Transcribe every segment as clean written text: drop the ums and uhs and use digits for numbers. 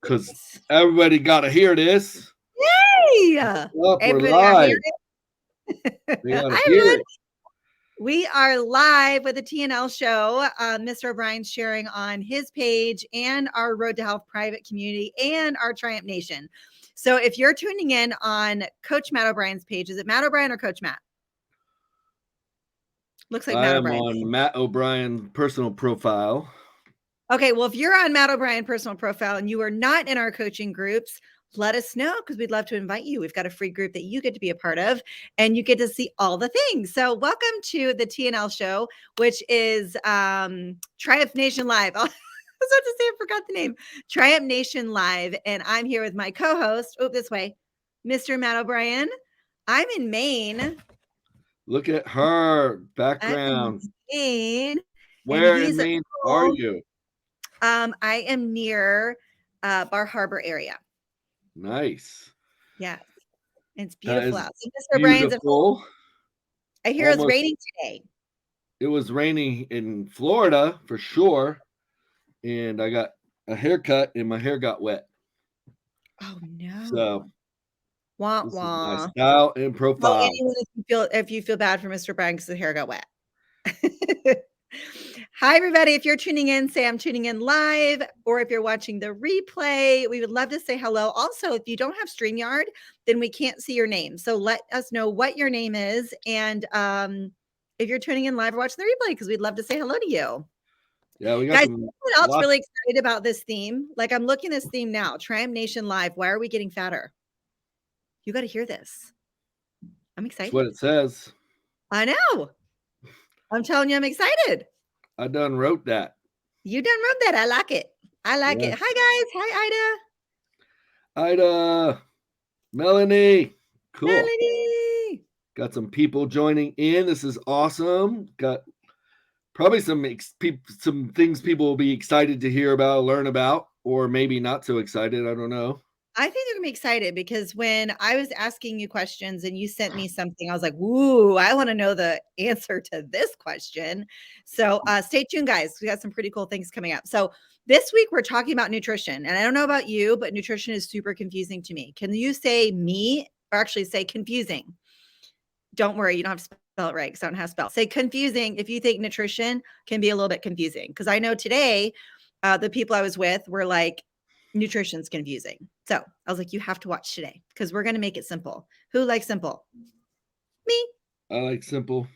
because everybody got to hear this. Yay! Up, we're Everybody live. We got to hear it. We are live with the TNL Show. Mr. O'Brien's sharing on his page and our Road to Health private community and our Triumph Nation. So if you're tuning in on Coach Matt O'Brien's page, is it Matt O'Brien or Coach Matt? Looks like Matt O'Brien. I am on Matt O'Brien personal profile. Okay, well, if you're on Matt O'Brien personal profile and you are not in our coaching groups, let us know because we'd love to invite you. We've got a free group that you get to be a part of and you get to see all the things. So welcome to the TNL Show, which is Triumph Nation Live. I was about to say, I forgot the name. Triumph Nation Live. And I'm here with my co-host, this way, Mr. Matt O'Brien. I'm in Maine. Look at her background. Where in Maine are you? I am near Bar Harbor area. Nice. Yeah. It's beautiful out. So Mr. Brian's at home. I hear it's raining today. It was raining in Florida for sure. And I got a haircut and my hair got wet. Oh no. So wah, this wah. is my style and profile. Well, anyone, if you feel bad for Mr. Brian because the hair got wet. Hi, everybody. If you're tuning in, say I'm tuning in live, or if you're watching the replay, we would love to say hello. Also, if you don't have StreamYard, then we can't see your name. So let us know what your name is. And if you're tuning in live or watching the replay, because we'd love to say hello to you. Yeah, we got guys. Someone else really excited about this theme. Like I'm looking at this theme now. Triumph Nation Live. Why are we getting fatter? You got to hear this. I'm excited. That's what it says. I know. I'm telling you, I'm excited. I done wrote that. You done wrote that. I like it. I like it. Hi, guys. Hi, Ida. Melanie. Cool. Melanie. Got some people joining in. This is awesome. Got probably some things people will be excited to hear about, learn about, or maybe not so excited. I don't know. I think they're going to be excited because when I was asking you questions and you sent me something, I was like, "Ooh, I want to know the answer to this question." So stay tuned, guys. We got some pretty cool things coming up. So this week we're talking about nutrition. And I don't know about you, but nutrition is super confusing to me. Can you say me or actually say confusing? Don't worry, you don't have to spell it right because I don't have to spell. Say confusing if you think nutrition can be a little bit confusing. Because I know today the people I was with were like, nutrition's confusing. So I was like, you have to watch today because we're going to make it simple. Who likes simple? Me. I like simple.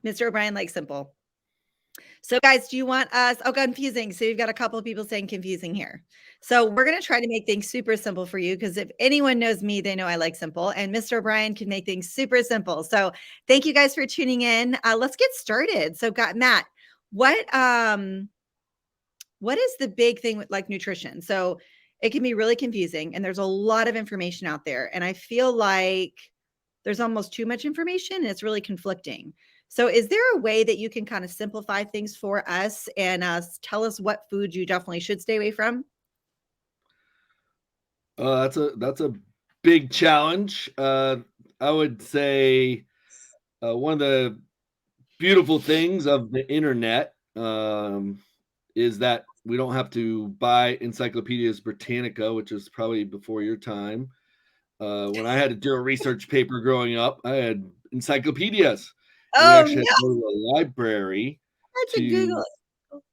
Mr. O'Brien likes simple. So guys, do you want us? Oh, confusing. So you've got a couple of people saying confusing here. So we're going to try to make things super simple for you because if anyone knows me, they know I like simple and Mr. O'Brien can make things super simple. So thank you guys for tuning in. Let's get started. So Matt, what is the big thing with like nutrition? So it can be really confusing and there's a lot of information out there. And I feel like there's almost too much information and it's really conflicting. So is there a way that you can kind of simplify things for us and tell us what foods you definitely should stay away from? That's a big challenge. I would say one of the beautiful things of the internet is that we don't have to buy Encyclopedias Britannica, which is probably before your time. When I had to do a research paper growing up, I had encyclopedias. We actually had to go to the library to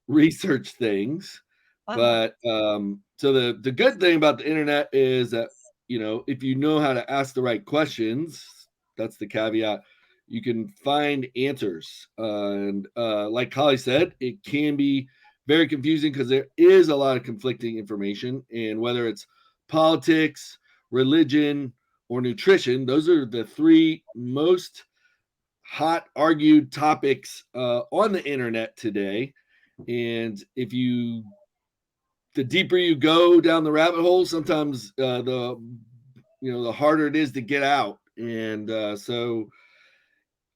research things. But so the good thing about the internet is that, if you know how to ask the right questions, that's the caveat, you can find answers. And like Hollie said, it can be very confusing because there is a lot of conflicting information. And whether it's politics, religion, or nutrition, those are the three most hot argued topics on the internet today. And the deeper you go down the rabbit hole, sometimes the harder it is to get out. And so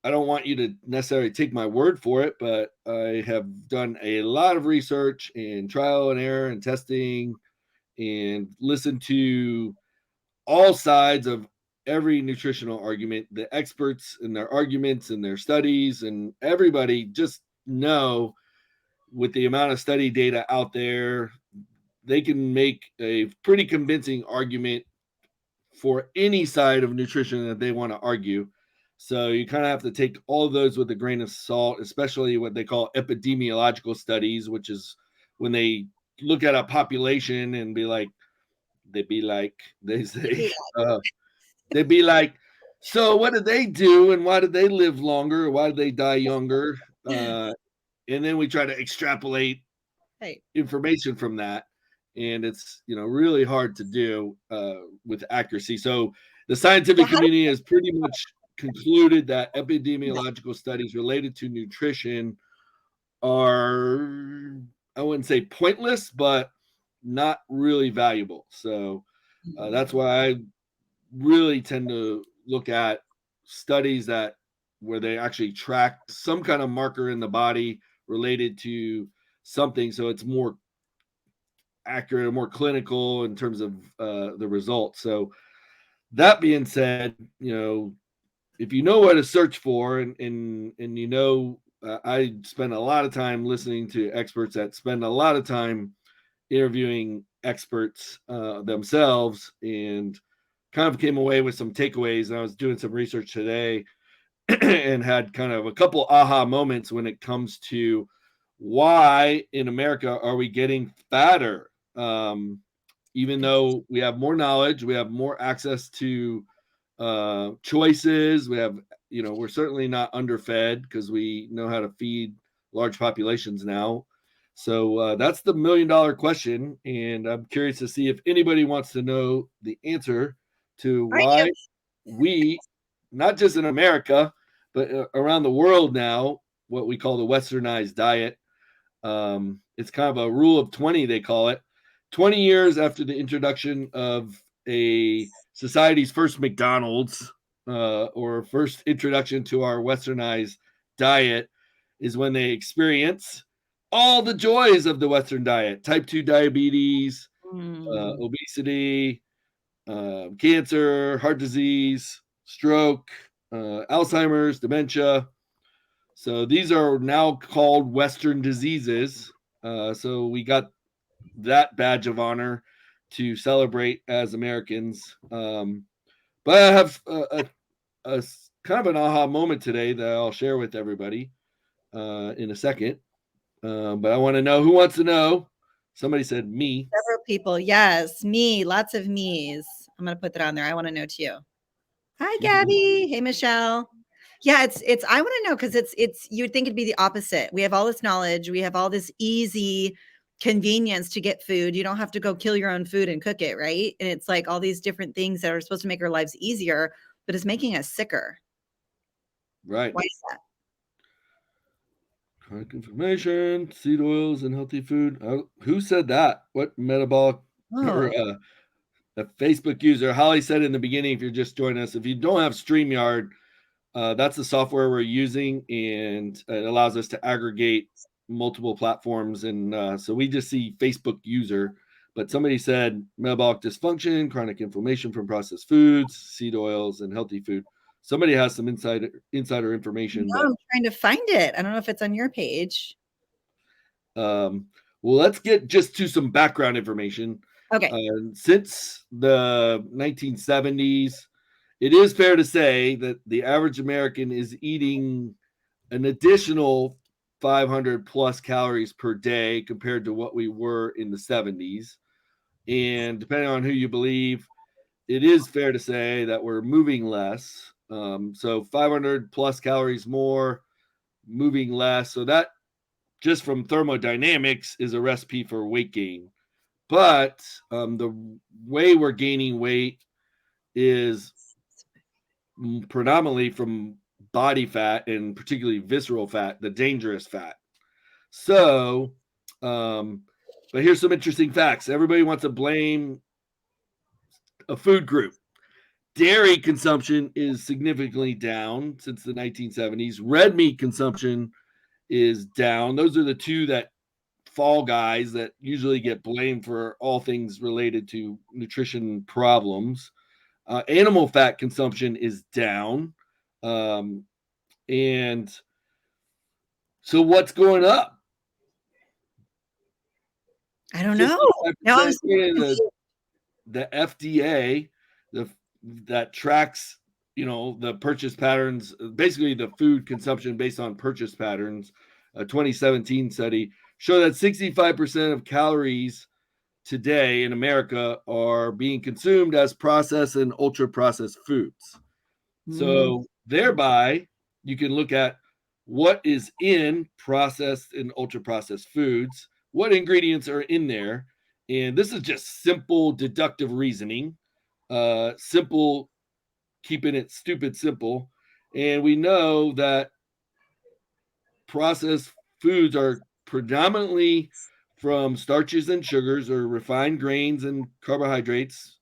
I don't want you to necessarily take my word for it, but I have done a lot of research and trial and error and testing and listened to all sides of every nutritional argument, the experts and their arguments and their studies, and everybody just know with the amount of study data out there, they can make a pretty convincing argument for any side of nutrition that they want to argue. So you kind of have to take all of those with a grain of salt, especially what they call epidemiological studies, which is when they look at a population and be like, they say, uh, they'd be like, so what did they do and why did they live longer? Why did they die younger? And then we try to extrapolate Right. information from that, and it's really hard to do with accuracy. So the Well, scientific how do community has pretty much concluded that you do epidemiological studies related to nutrition are, I wouldn't say pointless, but not really valuable. So that's that? why I really tend to look at studies that where they actually track some kind of marker in the body related to something, so it's more accurate or more clinical in terms of the results. So that being said, if you know what to search for, and I spend a lot of time listening to experts that spend a lot of time interviewing experts themselves, and kind of came away with some takeaways. And I was doing some research today and had kind of a couple aha moments when it comes to why in America are we getting fatter? Even though we have more knowledge, we have more access to choices, we have, we're certainly not underfed because we know how to feed large populations now. So that's the $1 million question. And I'm curious to see if anybody wants to know the answer to I do. why we, not just in America, but around the world now, what we call the westernized diet. It's kind of a rule of 20, they call it. 20 years after the introduction of a society's first McDonald's, or first introduction to our westernized diet, is when they experience all the joys of the Western diet: type 2 diabetes, Mm. obesity, cancer, heart disease, stroke, Alzheimer's, dementia. So these are now called Western diseases. So we got that badge of honor to celebrate as Americans. But I have a kind of an aha moment today that I'll share with everybody in a second. But I want to know, who wants to know? Somebody said me. Several people. Yes, me. Lots of me's. I'm gonna put that on there. I want to know too. Hi, Gabby. Hey, Michelle. Yeah, it's. I want to know because it's. You would think it'd be the opposite. We have all this knowledge. We have all this easy convenience to get food. You don't have to go kill your own food and cook it, right? And it's like all these different things that are supposed to make our lives easier, but it's making us sicker. Right. Why is that? Chronic inflammation, seed oils, and healthy food. Who said that? What metabolic or Oh, a Facebook user? Hollie said in the beginning, if you're just joining us, if you don't have StreamYard, that's the software we're using, and it allows us to aggregate multiple platforms. And so we just see Facebook user, but somebody said metabolic dysfunction, chronic inflammation from processed foods, seed oils, and healthy food. Somebody has some insider information, no, but I'm trying to find it. I don't know if it's on your page. well, let's get just to some background information. Okay. Since the 1970s, it is fair to say that the average American is eating an additional 500 plus calories per day compared to what we were in the 70s. And depending on who you believe, it is fair to say that we're moving less. So 500 plus calories more, moving less. So that, just from thermodynamics, is a recipe for weight gain. But the way we're gaining weight is predominantly from body fat, and particularly visceral fat, the dangerous fat. So, but here's some interesting facts. Everybody wants to blame a food group. Dairy consumption is significantly down since the 1970s. Red meat consumption is down. Those are the two that fall guys that usually get blamed for all things related to nutrition problems. Animal fat consumption is down. And so what's going up? I don't know. Now I'm 65%. super confused. The FDA, that tracks, the purchase patterns, basically the food consumption based on purchase patterns. A 2017 study showed that 65% of calories today in America are being consumed as processed and ultra processed foods. Mm, So thereby, you can look at what is in processed and ultra processed foods, what ingredients are in there. And this is just simple deductive reasoning, simple, keeping it stupid simple. And we know that processed foods are predominantly from starches and sugars or refined grains and carbohydrates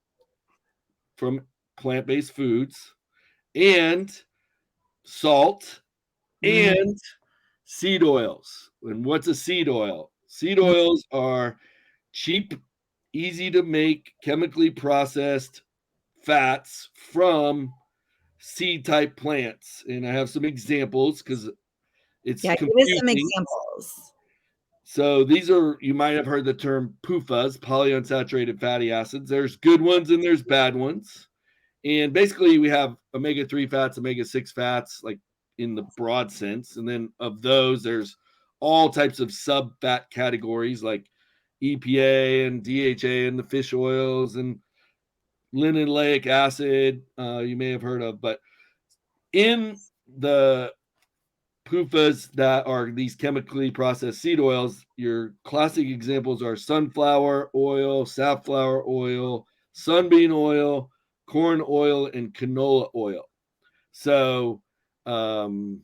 from plant based foods and salt mm. and seed oils. And what's a seed oil? Seed oils are cheap, easy to make, chemically processed fats from seed type plants. And I have some examples because it's Yeah, give us some confusing. examples. So these are, you might have heard the term PUFAs, polyunsaturated fatty acids. There's good ones and there's bad ones. And basically, we have omega 3 fats, omega 6 fats, like in the broad sense. And then of those, there's all types of sub fat categories like EPA and DHA and the fish oils and linoleic acid, you may have heard of. But in the PUFAs that are these chemically processed seed oils, your classic examples are sunflower oil, safflower oil, sunbean oil, corn oil, and canola oil. So, um,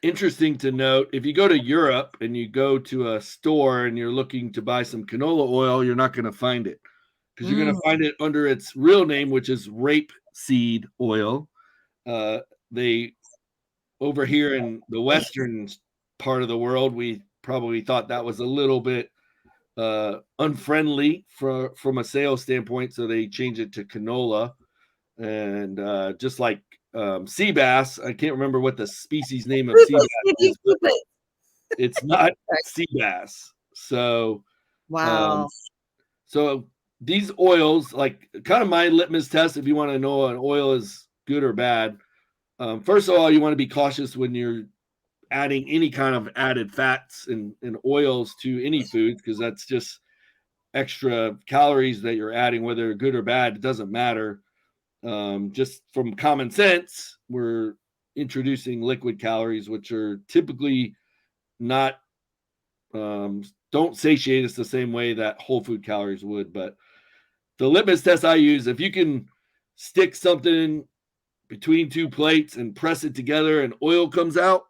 interesting to note, if you go to Europe and you go to a store and you're looking to buy some canola oil, you're not going to find it because you're going Mm, to find it under its real name, which is rape seed oil. They over here in the western part of the world, we probably thought that was a little bit unfriendly from a sales standpoint, so they changed it to canola. And just like sea bass, I can't remember what the species name of sea Rufus, bass give you is, but Rufus. it's not sea bass. So, um, Wow. so these oils, like kind of my litmus test, if you want to know an oil is good or bad. First of all, you want to be cautious when you're adding any kind of added fats and oils to any foods because that's just extra calories that you're adding, whether good or bad, it doesn't matter. Just from common sense, we're introducing liquid calories, which are typically not don't satiate us the same way that whole food calories would. But the litmus test I use, if you can stick something between two plates and press it together and oil comes out,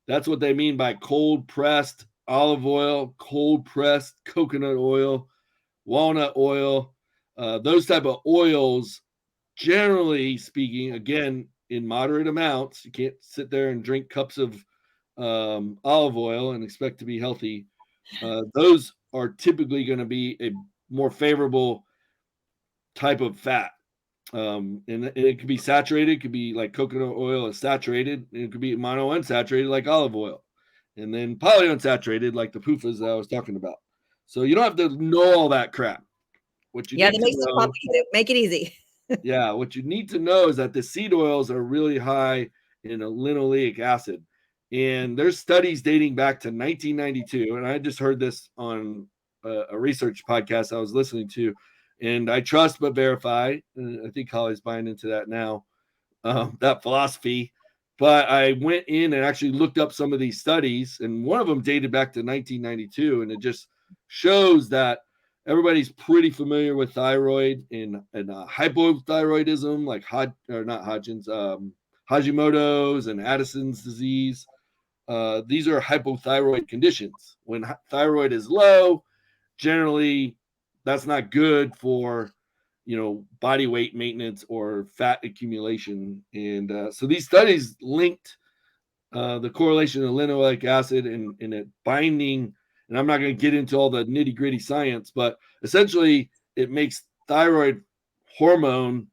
that's what they mean by cold pressed olive oil, cold pressed coconut oil, walnut oil. Those type of oils, generally speaking, again in moderate amounts. You can't sit there and drink cups of olive oil and expect to be healthy. Those are typically going to be a more favorable type of fat. And it could be saturated, it could be like coconut oil is saturated, and it could be monounsaturated like olive oil, and then polyunsaturated like the PUFAs that I was talking about. So you don't have to know all that crap. What you Yeah, need that to makes it know, complicated. Make it easy. yeah, what you need to know is that the seed oils are really high in a linoleic acid. And there's studies dating back to 1992. And I just heard this on a research podcast I was listening to. And I trust but verify. And I think Hollie's buying into that now, that philosophy. But I went in and actually looked up some of these studies. And one of them dated back to 1992. And it just shows that everybody's pretty familiar with thyroid and hypothyroidism, like or not Hodgkin's, Hashimoto's and Addison's disease. These are hypothyroid conditions. When thyroid is low, generally that's not good for body weight maintenance or fat accumulation. And so these studies linked the correlation of linoleic acid and it binding. And I'm not going to get into all the nitty gritty science, but essentially it makes thyroid hormone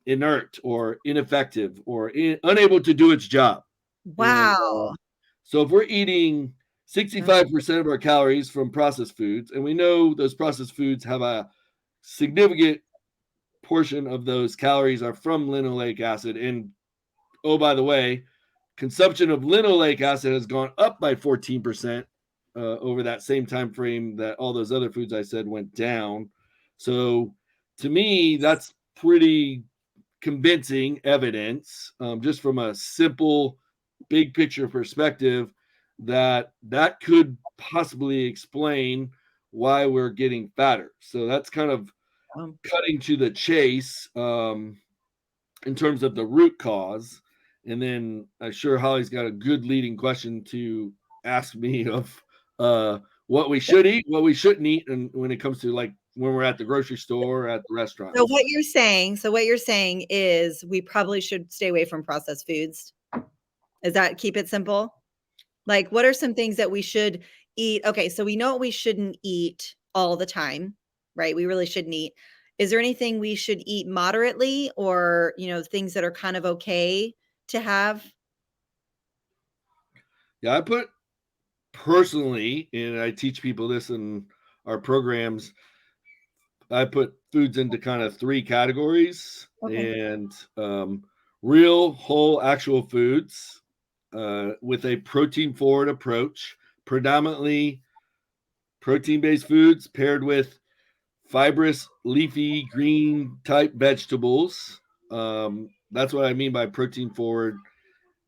inert or ineffective or unable to do its job. And Wow. so if we're eating 65% of our calories from processed foods, and we know those processed foods have a significant portion of those calories are from linoleic acid. And oh, by the way, consumption of linoleic acid has gone up by 14% over that same time frame that all those other foods I said went down. So to me, that's pretty convincing evidence, just from a simple, big picture perspective, that that could possibly explain why we're getting fatter. So that's kind of cutting to the chase, in terms of the root cause. And then I'm sure Hollie's got a good leading question to ask me of what we should eat, what we shouldn't eat, and when it comes to like when we're at the grocery store or at the restaurant. So what you're saying is we probably should stay away from processed foods. Is that keep it simple? Like, what are some things that we should eat? Okay, so we know what we shouldn't eat all the time, right? We really shouldn't eat. Is there anything we should eat moderately, or, things that are kind of okay to have? Yeah, I put personally, and I teach people this in our programs, I put foods into kind of three categories. Okay. And real, whole, actual foods with a protein forward approach, predominantly protein based foods paired with fibrous, leafy, green type vegetables. That's what I mean by protein forward.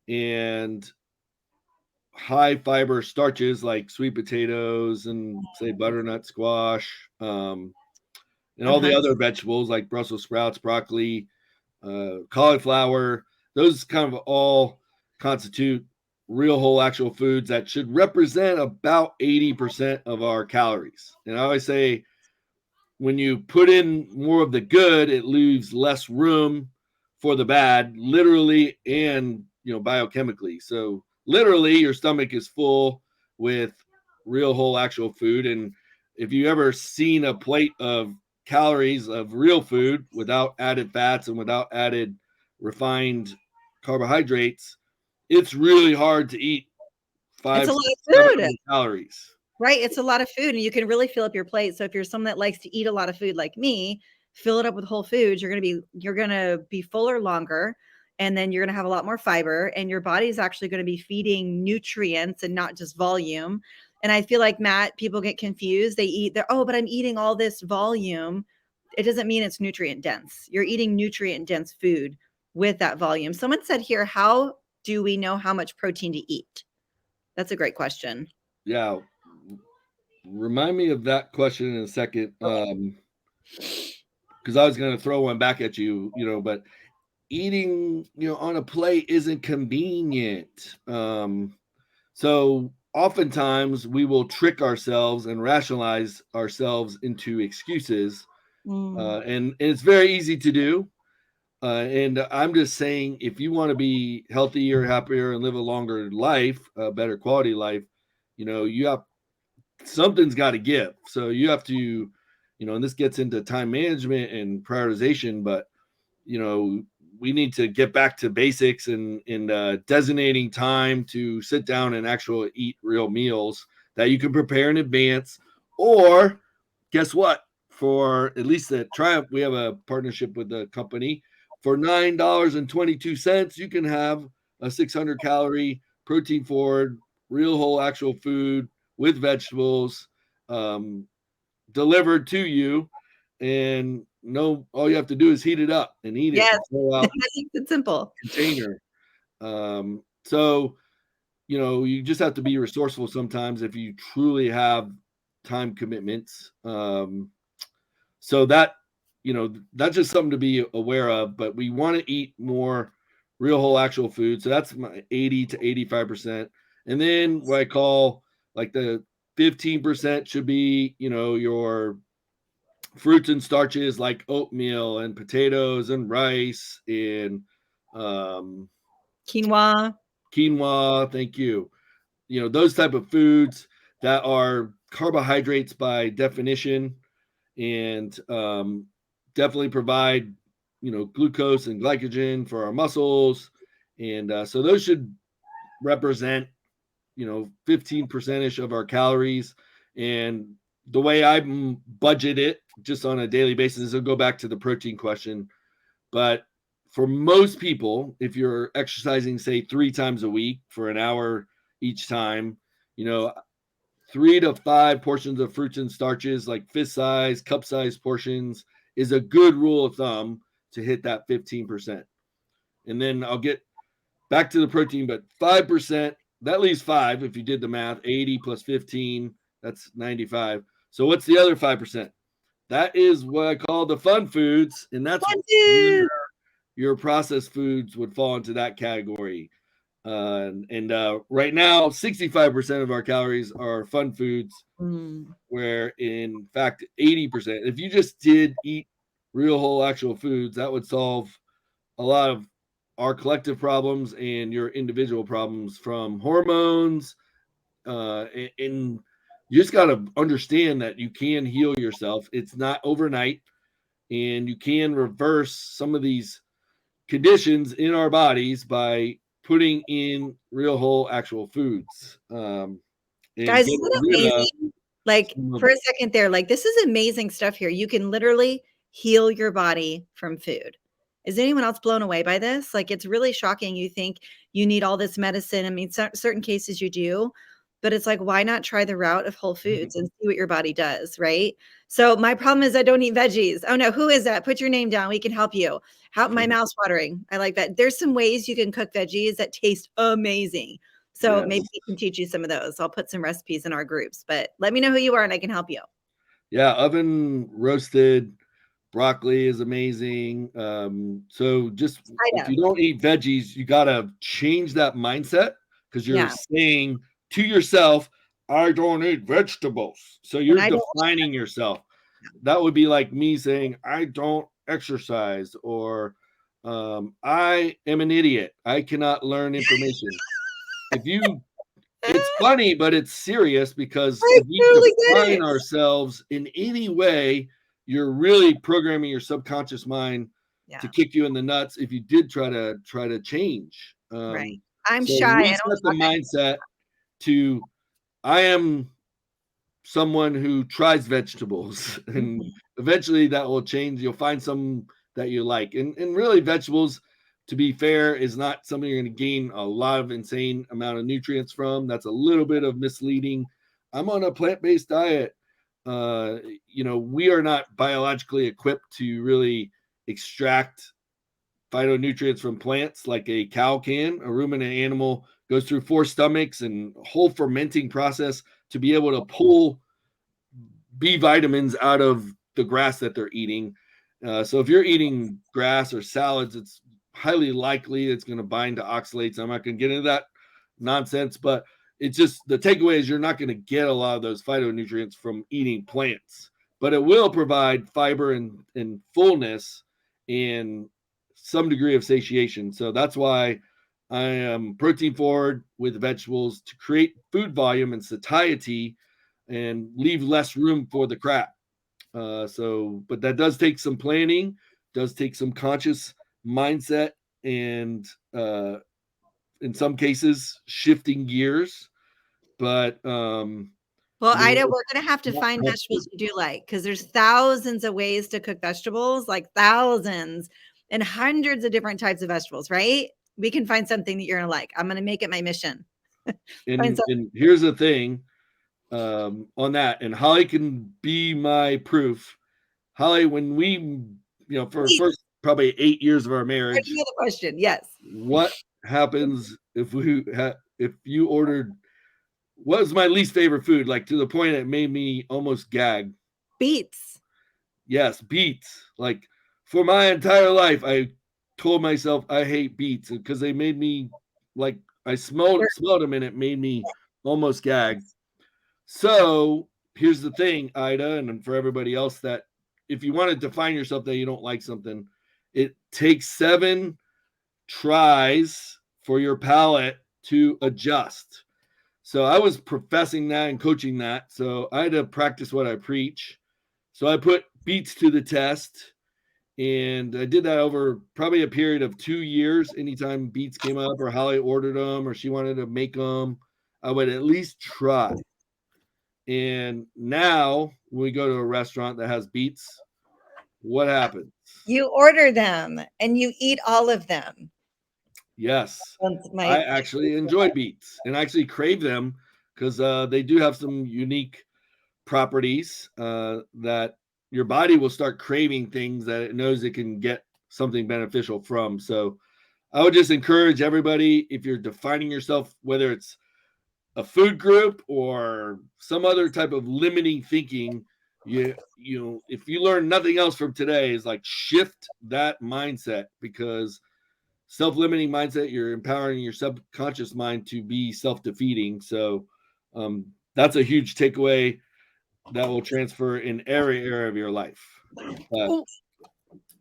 And high fiber starches like sweet potatoes and say butternut squash, and all the Uh-huh. other vegetables like Brussels sprouts, broccoli, cauliflower. Those kind of all constitute real whole actual foods that should represent about 80% of our calories. And I always say when you put in more of the good, it leaves less room for the bad, literally and biochemically. So literally, your stomach is full with real whole actual food. And if you ever seen a plate of calories of real food without added fats and without added refined carbohydrates, it's really hard to eat It's five, a lot six, of seven food. hundred calories. Right, it's a lot of food, and you can really fill up your plate. So if you're someone that likes to eat a lot of food like me, fill it up with whole foods. You're gonna be fuller longer, and then you're gonna have a lot more fiber, and your body's actually gonna be feeding nutrients and not just volume. And I feel like, Matt, people get confused. Oh, but I'm eating all this volume. It doesn't mean it's nutrient dense. You're eating nutrient dense food with that volume. Someone said here, how do we know how much protein to eat? That's a great question. Yeah, remind me of that question in a second, because I was going to throw one back at you, but eating, on a plate isn't convenient. So oftentimes we will trick ourselves and rationalize ourselves into excuses, Mm. and it's very easy to do. And I'm just saying, if you want to be healthier, happier, and live a longer life, a better quality life, you have something's got to give. So you have to, and this gets into time management and prioritization, but you know, we need to get back to basics and designating time to sit down and actually eat real meals that you can prepare in advance. Or guess what? For at least at Triumph, we have a partnership with the company. For $9.22, you can have a 600 calorie protein forward, real whole actual food with vegetables, um, delivered to you. And no, all you have to do is heat it up and eat it Yes, and throw that out makes it simple. container. So you just have to be resourceful sometimes if you truly have time commitments. So that's just something to be aware of. But we want to eat more real whole actual food. So that's my 80 to 85%. And then what I call like the 15% should be, your fruits and starches like oatmeal and potatoes and rice and um, Quinoa. quinoa. Thank you. Those type of foods that are carbohydrates by definition, and definitely provide glucose and glycogen for our muscles, and so those should represent 15% of our calories. And the way I budget it just on a daily basis is, I'll go back to the protein question. But for most people, if you're exercising, say 3 times a week for an hour each time, 3 to 5 portions of fruits and starches, like fist size, cup size portions, is a good rule of thumb to hit that 15%. And then I'll get back to the protein, but 5%, that leaves 5. If you did the math, 80 plus 15, that's 95. So what's the other 5%? That is what I call the fun foods. And that's where your processed foods would fall into that category. Right now, 65% of our calories are fun foods, where in fact, 80%, if you just did eat real whole actual foods, that would solve a lot of our collective problems and your individual problems from hormones. And you just got to understand that you can heal yourself. It's not overnight, and you can reverse some of these conditions in our bodies by putting in real whole actual foods, and Guys, getting isn't it rid of amazing? Like, some of for a second there, like, this is amazing stuff here. You can literally heal your body from food. Is anyone else blown away by this? Like, it's really shocking. You think you need all this medicine. I mean, certain cases you do, but it's like, why not try the route of whole foods and see what your body does, right? So my problem is I don't eat veggies. Oh no, who is that? Put your name down. We can help you. How my mouth's watering. I like that. There's some ways you can cook veggies that taste amazing. So maybe Yes. we can teach you some of those. I'll put some recipes in our groups, but let me know who you are and I can help you. Yeah, oven roasted broccoli is amazing. So just if Ida. you don't eat veggies, you gotta change that mindset, because you're Yeah. saying to yourself, I don't eat vegetables. So And you're I don't defining yourself. That would be like me saying, I don't exercise, or I am an idiot. I cannot learn information. If you It's funny, but it's serious, because I if we totally get define it. ourselves in any way, you're really programming your subconscious mind to Yeah, kick you in the nuts if you did try to change. right. I'm So shy. I don't reset the talk. mindset to, I am someone who tries vegetables, and Mhm. eventually that will change. You'll find some that you like, and really vegetables, to be fair, is not something you're going to gain a lot of insane amount of nutrients from. That's a little bit of misleading. I'm on a plant-based diet. We are not biologically equipped to really extract phytonutrients from plants like a cow can. A ruminant animal goes through 4 stomachs and whole fermenting process to be able to pull B vitamins out of the grass that they're eating. So if you're eating grass or salads, it's highly likely it's going to bind to oxalates. I'm not going to get into that nonsense, but it's just, the takeaway is you're not going to get a lot of those phytonutrients from eating plants, but it will provide fiber and fullness and some degree of satiation. So that's why I am protein forward with vegetables, to create food volume and satiety and leave less room for the crap. But that does take some planning, does take some conscious mindset, and in some cases, shifting gears. But Well, you Ida, know, we're gonna have to find vegetables you do like, because there's thousands of ways to cook vegetables, like thousands and hundreds of different types of vegetables, right? We can find something that you're gonna like. I'm gonna make it my mission. Find and something. and here's the thing, on that, and Holly can be my proof. Holly, when we, for the Please, first probably 8 years of our I already marriage, know the question. Yes. what happens if you ordered, what was my least favorite food? Like, to the point it made me almost gag. Beets. Yes, beets. Like, for my entire life, I told myself I hate beets because they made me, like, I smelled them and it made me almost gag. So here's the thing, Ida, and for everybody else, that if you want to define yourself that you don't like something, it takes 7 tries for your palate to adjust. So I was professing that and coaching that. So I had to practice what I preach. So I put beats to the test, and I did that over probably a period of 2 years. Anytime beats came up or Holly ordered them or she wanted to make them, I would at least try. And now when we go to a restaurant that has beets, what happens? You order them and you eat all of them. Yes, That's I my actually enjoy beets and I actually crave them because they do have some unique properties that your body will start craving things that it knows it can get something beneficial from. So I would just encourage everybody, if you're defining yourself, whether it's a food group or some other type of limiting thinking, you know, if you learn nothing else from today, is like shift that mindset, because self-limiting mindset, you're empowering your subconscious mind to be self-defeating. So that's a huge takeaway that will transfer in every area of your life. But Oh,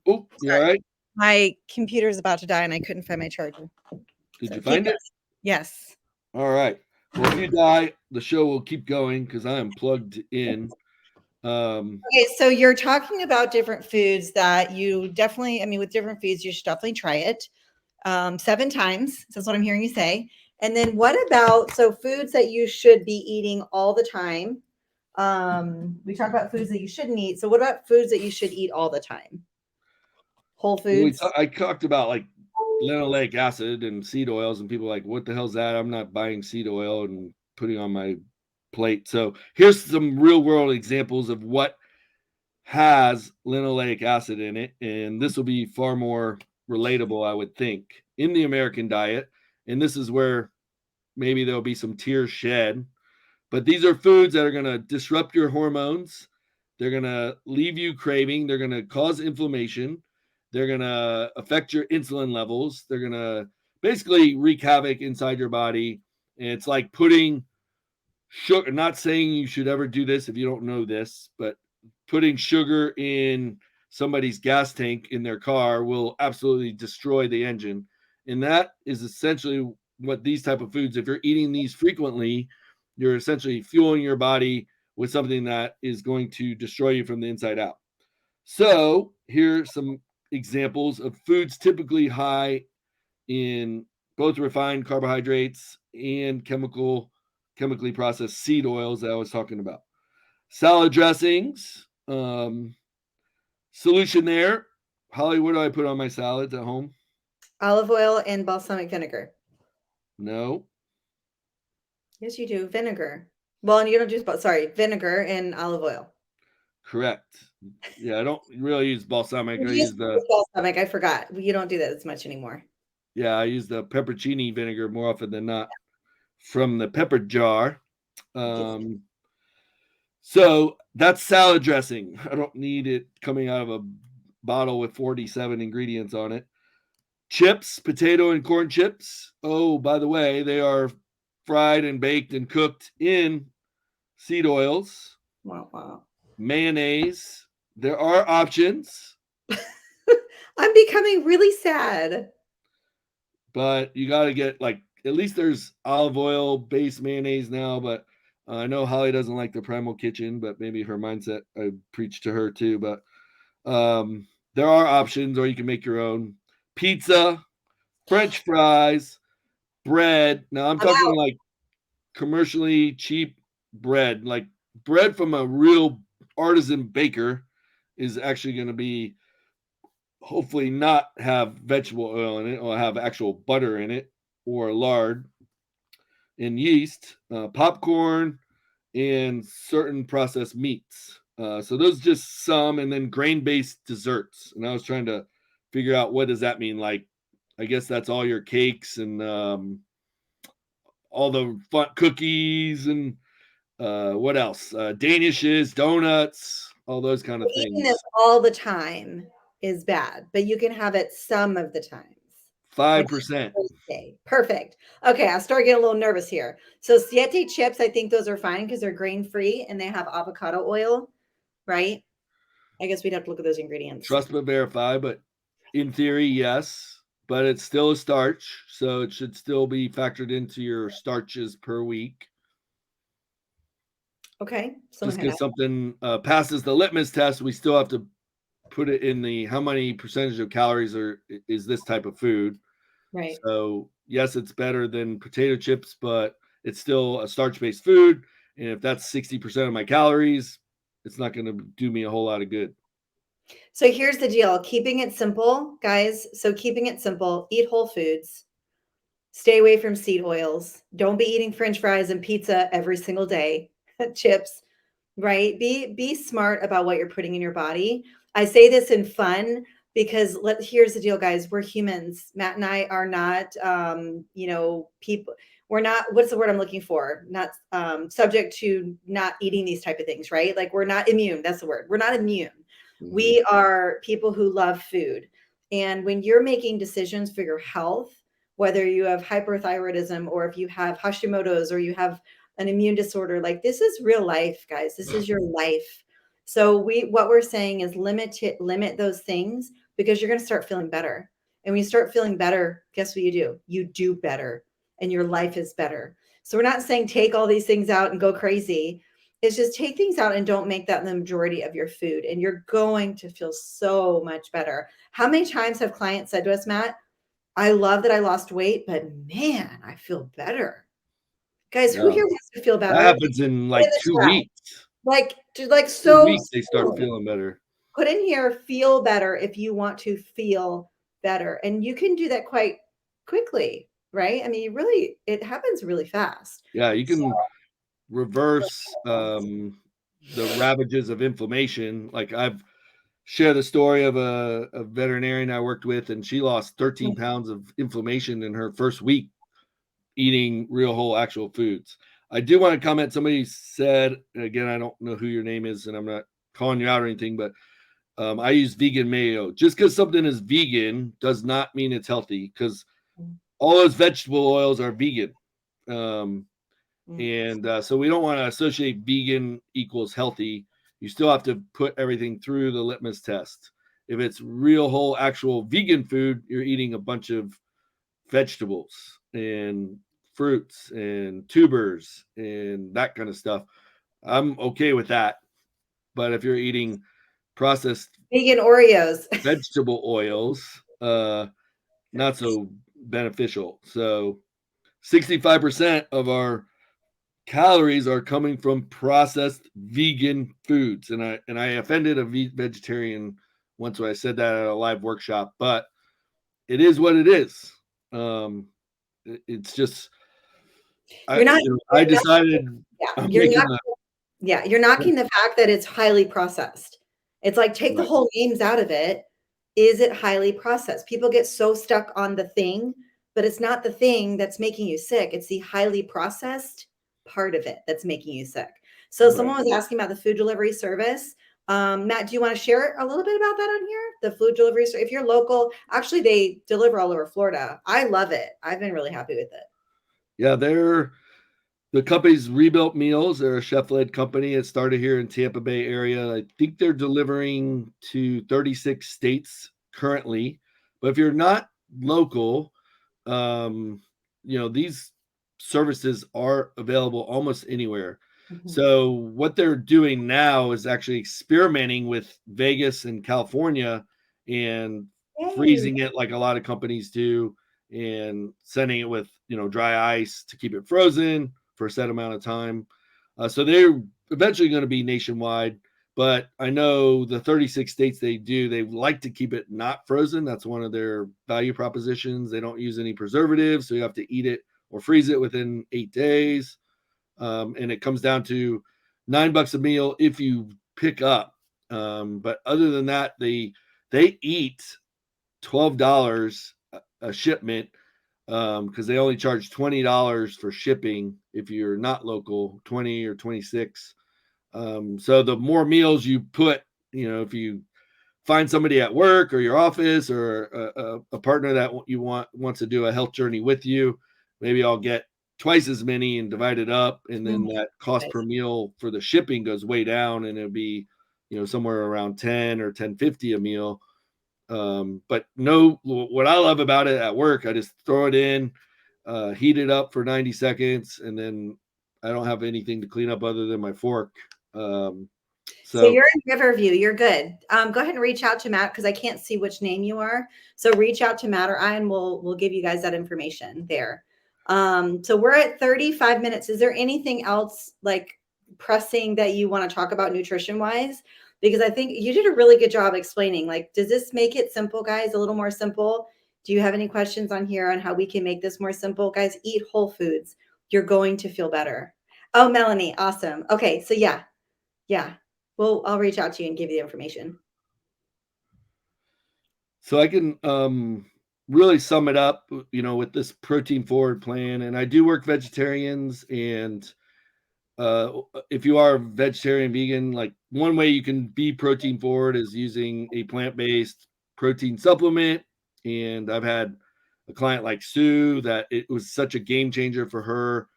oh, you all sorry. right? My computer's about to die and I couldn't find my charger. Did So you keep find going. it? Yes. All right. Well, if you die, the show will keep going because I am plugged in. Okay, so you're talking about different foods that you definitely, I mean, with different foods, you should definitely try it 7 times. That's what I'm hearing you say. And then what about, so foods that you should be eating all the time? We talk about foods that you shouldn't eat. So what about foods that you should eat all the time? Whole foods? I talked about like linoleic acid and seed oils, and people are like, what the hell's that? I'm not buying seed oil and putting on my plate. So here's some real world examples of what has linoleic acid in it, and this will be far more relatable, I would think, in the American diet. And this is where maybe there'll be some tears shed. But these are foods that are going to disrupt your hormones. They're going to leave you craving. They're going to cause inflammation. They're going to affect your insulin levels. They're going to basically wreak havoc inside your body. And it's like putting sugar, not saying you should ever do this if you don't know this, but putting sugar in somebody's gas tank in their car will absolutely destroy the engine. And that is essentially what these type of foods, if you're eating these frequently, you're essentially fueling your body with something that is going to destroy you from the inside out. So here's some examples of foods typically high in both refined carbohydrates and chemically processed seed oils that I was talking about. Salad dressings, solution there. Holly, what do I put on my salads at home? Olive oil and balsamic vinegar. No, Yes, you do. Vinegar. Well, and you don't do, sorry, vinegar and olive oil. correct. Yeah, I don't really use balsamic. You I used use to use balsamic. I forgot. You don't do that as much anymore. I use the peppercini vinegar more often than not from the pepper jar. Yes. Um, so that's salad dressing. I don't need it coming out of a bottle with 47 ingredients on it. Chips, potato and corn chips. Oh, by the way, they are fried and baked and cooked in seed oils. Wow, wow. Mayonnaise. There are options, I'm becoming really sad. but you got to get like at least there's olive oil based mayonnaise now. But I know Holly doesn't like the Primal Kitchen, but maybe her mindset I preach to her too. But there are options, or you can make your own pizza, French fries, bread. Now I'm I'm talking out. like commercially cheap bread, like bread from a real artisan baker, is actually going to be hopefully not have vegetable oil in it or have actual butter in it or lard and yeast, popcorn, and certain processed meats. So those just some, and then grain-based desserts. And I was trying to figure out what does that mean. Like, I guess that's all your cakes and all the fun cookies and what else? Danishes, donuts, all those kind of Eating this things. all the time is bad, but you can have it some of the times. Like 5%. Thursday. Perfect. Okay, I start getting a little nervous here. So Siete chips, I think those are fine because they're grain free and they have avocado oil, right? I guess we'd have to look at those ingredients. Trust but verify, but in theory, yes. But it's still a starch, so it should still be factored into your starches per week. Okay, so Just Hannah, because something passes the litmus test, we still have to put it in the how many percentage of calories is this type of food. right? So yes, it's better than potato chips, but it's still a starch-based food. And if that's 60% of my calories, it's not going to do me a whole lot of good. So here's the deal, keeping it simple, guys. So keeping it simple, eat whole foods, stay away from seed oils. Don't be eating French fries and pizza every single day, chips, right? Be smart about what you're putting in your body. I say this in fun because here's the deal, guys. We're humans. Matt and I are not people. We're not, what's the word I'm looking for? Not subject to not eating these type of things, right? Like we're not immune. That's the word. We're not immune. We are people who love food. And when you're making decisions for your health, whether you have hyperthyroidism or if you have Hashimoto's or you have an immune disorder, like this is real life, guys. This is your life. So what we're saying is limit those things because you're going to start feeling better. And when you start feeling better, guess what you do? You do better and your life is better. So we're not saying take all these things out and go crazy. It's just take things out and don't make that the majority of your food. And you're going to feel so much better. How many times have clients said to us, Matt, I love that I lost weight, but man, I feel better. Guys, who Yeah. here wants to feel That better? happens in Put in like the 2 chat. weeks. Like 2 so weeks they start soon. feeling better. Put in here, feel better if you want to feel better. And you can do that quite quickly, right? I mean, it happens really fast. Yeah, you So, can reverse the ravages of inflammation. Like I've shared the story of a veterinarian I worked with, and she lost 13 pounds of inflammation in her first week eating real whole actual foods. I do want to comment. Somebody said, again, I don't know who your name is, and I'm not calling you out or anything, but I use vegan mayo. Just because something is vegan does not mean it's healthy, because all those vegetable oils are vegan. Um, and so we don't want to associate vegan equals healthy. You still have to put everything through the litmus test. If it's real whole actual vegan food, you're eating a bunch of vegetables and fruits and tubers and that kind of stuff. I'm okay with that. But if you're eating processed vegan Oreos. vegetable oils, not so beneficial. So 65% of our calories are coming from processed vegan foods. And I offended a vegetarian once when I said that at a live workshop, but it is what it is. It's just You're not, I decided yeah, I'm making a you're knocking the fact that it's highly processed. It's like take the right. whole names out of it. Is it highly processed? People get so stuck on the thing, but it's not the thing that's making you sick. It's the highly processed part of it that's making you sick. So Right. someone was asking about the food delivery service. Matt, do you want to share a little bit about that on here? The food delivery service. If you're local, actually they deliver all over Florida. I love it. I've been really happy with it. Yeah, the company's Rebuilt Meals. They're a chef-led company. It started here in Tampa Bay area. I think they're delivering to 36 states currently. But if you're not local, um, these services are available almost anywhere. So what they're doing now is actually experimenting with Vegas and California and Yay. freezing it like a lot of companies do and sending it with dry ice to keep it frozen for a set amount of time. So they're eventually going to be nationwide. But I know the 36 states they like to keep it not frozen. That's one of their value propositions. They don't use any preservatives, so you have to eat it or freeze it within 8 days. And it comes down to $9 a meal if you pick up. But other than that, they eat $12 a shipment because they only charge $20 for shipping if you're not local, 20 or 26. So the more meals you put, if you find somebody at work or your office or a partner that you wants to do a health journey with you, maybe I'll get twice as many and divide it up, and then that cost per meal for the shipping goes way down, and it'll be somewhere around 10 or 10.50 a meal. But no, what I love about it at work, I just throw it in, heat it up for 90 seconds, and then I don't have anything to clean up other than my fork. So So you're in Riverview. You're good. Go ahead and reach out to Matt because I can't see which name you are. So reach out to Matt or I, and we'll give you guys that information there. So we're at 35 minutes. Is there anything else like pressing that you want to talk about nutrition wise? Because I think you did a really good job explaining, like, does this make it simple, guys? A little more simple? Do you have any questions on here on how we can make this more simple? Guys, eat whole foods. You're going to feel better. Oh, Melanie, awesome. Okay, so yeah. Well, I'll reach out to you and give you the information. So I can really sum it up, with this protein forward plan. And I do work vegetarians, and if you are vegetarian, vegan, like one way you can be protein forward is using a plant-based protein supplement. And I've had a client like Sue that it was such a game changer for her.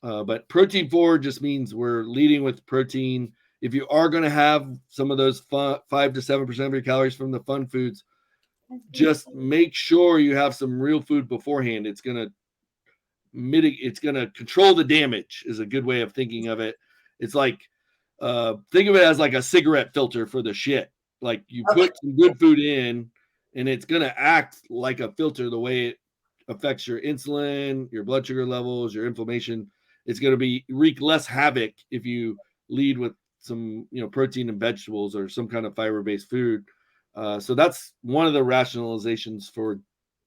But protein forward just means we're leading with protein. If you are going to have some of those 5 to 7% of your calories from the fun foods, just make sure you have some real food beforehand. It's going to it's going to control the damage is a good way of thinking of it. It's like, think of it as like a cigarette filter for the shit. Like you Okay. put some good food in, and it's going to act like a filter the way it affects your insulin, your blood sugar levels, your inflammation. It's going to be wreak less havoc if you lead with some, protein and vegetables or some kind of fiber-based food. So that's one of the rationalizations for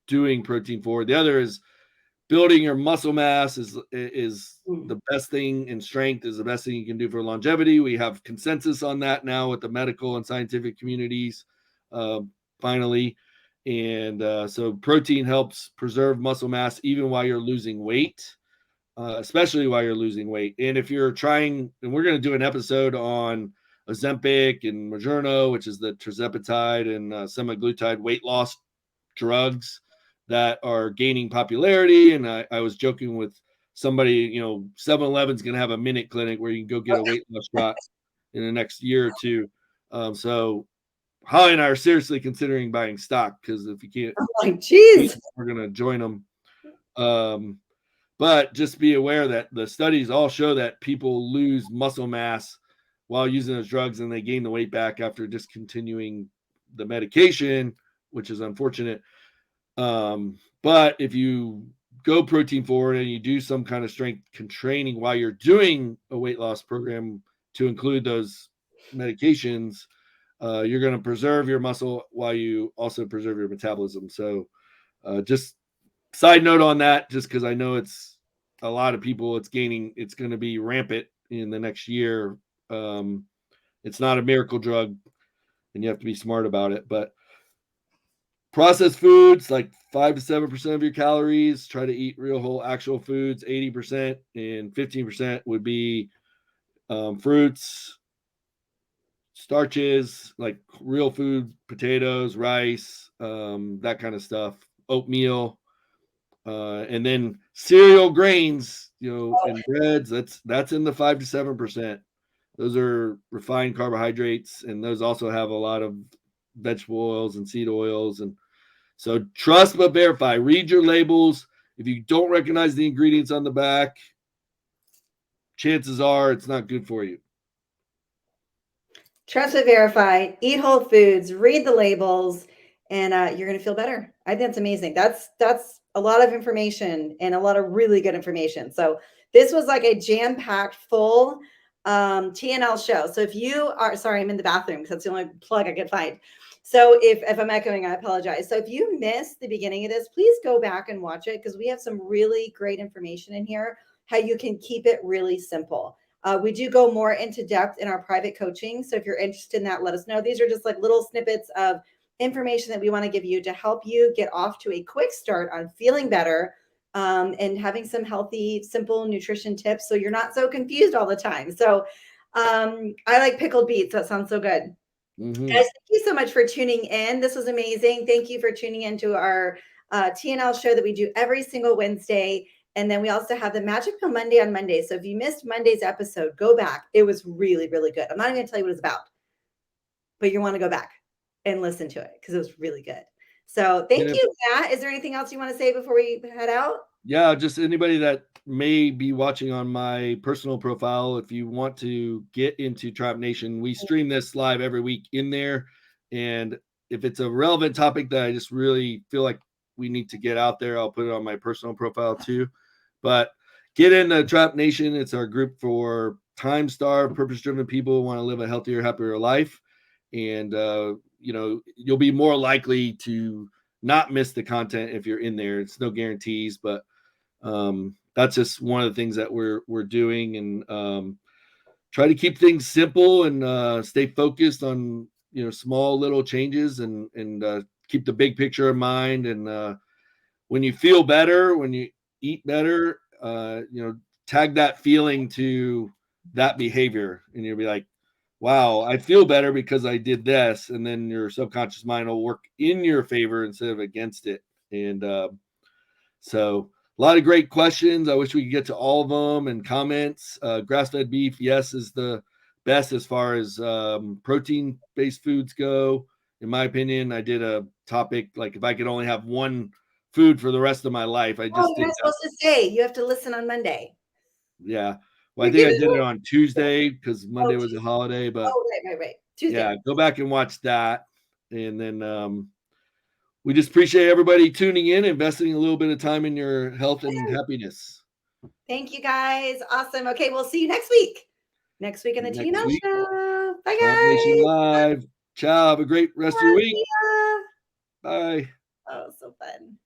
doing protein forward. The other is building your muscle mass is the best thing, and strength is the best thing you can do for longevity. We have consensus on that now with the medical and scientific communities, finally. And so protein helps preserve muscle mass even while you're losing weight, especially while you're losing weight. And if you're trying, and we're going to do an episode on Ozempic and Mounjaro, which is the tirzepatide and semaglutide weight loss drugs that are gaining popularity. And I was joking with somebody, 7-Eleven's going to have a minute clinic where you can go get a weight loss shot in the next year or two. So Hollie and I are seriously considering buying stock, because if you can't, Like, geez. we're going to join them. But just be aware that the studies all show that people lose muscle mass while using those drugs, and they gain the weight back after discontinuing the medication, which is unfortunate. But if you go protein forward and you do some kind of strength training while you're doing a weight loss program to include those medications, you're going to preserve your muscle while you also preserve your metabolism. So just side note on that, just because I know it's a lot of people, it's going to be rampant in the next year. It's not a miracle drug, and you have to be smart about it. But processed foods, like 5 to 7% of your calories. Try to eat real whole actual foods, 80%, and 15% would be fruits, starches, like real food, potatoes, rice, that kind of stuff, oatmeal, and then cereal grains, and breads. That's in the 5 to 7%. Those are refined carbohydrates, and those also have a lot of vegetable oils and seed oils. And so trust but verify. Read your labels. If you don't recognize the ingredients on the back, chances are it's not good for you. Trust but verify, eat whole foods, read the labels, and you're going to feel better. I think that's amazing. That's a lot of information and a lot of really good information. So this was like a jam-packed full TNL show. So if you are, sorry, I'm in the bathroom because that's the only plug I could find. So if I'm echoing, I apologize. So if you missed the beginning of this, please go back and watch it, because we have some really great information in here, how you can keep it really simple. We do go more into depth in our private coaching. So if you're interested in that, let us know. These are just like little snippets of information that we want to give you to help you get off to a quick start on feeling better, and having some healthy, simple nutrition tips so you're not so confused all the time. So I like pickled beets. That sounds so good. Mm-hmm. Guys, thank you so much for tuning in. This was amazing. Thank you for tuning into our TNL show that we do every single Wednesday. And then we also have the Magic Pill Monday on Monday. So if you missed Monday's episode, go back. It was really, really good. I'm not even going to tell you what it's about, but you want to go back and listen to it because it was really good. So thank you, Matt. Is there anything else you want to say before we head out? Yeah, just anybody that may be watching on my personal profile, if you want to get into Tribe Nation, we stream this live every week in there. And if it's a relevant topic that I just really feel like we need to get out there, I'll put it on my personal profile too. But get in the Trap Nation. It's our group for time-starved, purpose-driven people who want to live a healthier, happier life. And you'll be more likely to not miss the content if you're in there. It's no guarantees, but that's just one of the things that we're doing, and try to keep things simple and stay focused on small little changes, and keep the big picture in mind. And when you feel better, when you eat better, tag that feeling to that behavior, and you'll be like, wow, I feel better because I did this. And then your subconscious mind will work in your favor instead of against it. And so a lot of great questions. I wish we could get to all of them, and comments. Grass-fed beef, yes, is the best as far as protein-based foods go. In my opinion, I did a topic like if I could only have one food for the rest of my life. I just you're did not that. supposed to say. You have to listen on Monday. Yeah. Well, I You're think I giving did it away. on Tuesday because Oh, Monday was a holiday. But right. yeah, Tuesday. go back and watch that. And then we just appreciate everybody tuning in, investing a little bit of time in your health and happiness. Thank you guys. Awesome. Okay, we'll see you next week. Next week in the Next TNL week, Show. Bye, Trap Nation guys. Live. Ciao. Have a great rest of your week. Yeah. Bye. Oh, so fun.